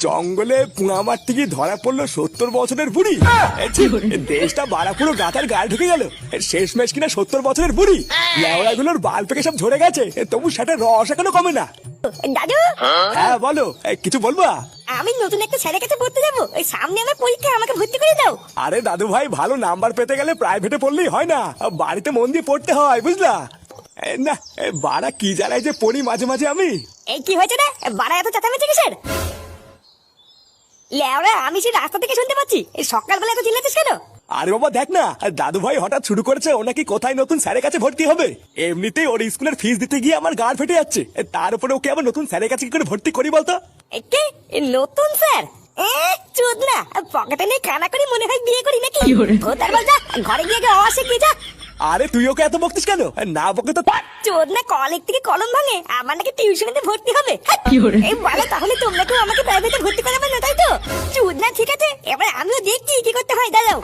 জঙ্গলে পুঙা মারতে গিয়ে ধরা পড়লো 70 বছরের বুড়ি। দেশটা বাড়াপুরো গাতার গায়ে ঢুকে গেল। শেষমেশ কিনা 70 বছরের বুড়ি। লেওড়া গুলোর বাল পেকে সব ঝরে গেছে, তবু সেটা রস এখনো কমে না। দাদু, হ্যাঁ বলো, কিছু বলবা? আমি নতুন একটা স্যারের কাছে পড়তে যাবো, ওই সামনে আমার পরীক্ষা, আমাকে ভর্তি করে দাও। আরে দাদু ভাই, ভালো নাম্বার পেতে গেলে প্রাইভেটে পড়লেই হয় না, বাড়িতে মন দিয়ে পড়তে হয়, বুঝলা? না, বাড়া কি জ্বালায় যে পড়ি মাঝে মাঝে আমি। এই কি হয়েছে রে, বাড়া এত চেঁচামেচি কিসের? লেওরা, আমি সেই রাস্তা থেকে শুনতে পাচ্ছি, এই সকালবেলা এত চিল্লাচ্ছিস কেন? আরে বাবা দেখ না, দাদু ভাই হঠাৎ শুরু করেছে ও নাকি কোথায় নতুন স্যারের কাছে ভর্তি হবে। এমনিতেই ওর স্কুলের ফিস দিতে গিয়ে আমার গাড় ফেটে যাচ্ছে, তার উপরে ওকে আবার নতুন স্যারের কাছে কি করে ভর্তি করি বলতো? কে নতুন স্যার? চোদ না, পকেটে নিয়ে কানা করি মনে হয় বিয়ে করি নাকি? ও তার বল, যা ঘরে গিয়ে অসে গিয়ে যা। আরে তুই ওকে এত বকতিস কেন? না বকে তো চোদ না, কলেজ থেকে কলম ভাঙে, আমার নাকি টিউশনিতে ভর্তি হবে। এই বলে তাহলে তোমরা কেউ আমাকে প্রাইভেটে ভর্তি করাবে না, তাই তো? চোদ না, ঠিক আছে, এবার আমিও দেখছি কি করতে হয়, দাঁড়াও।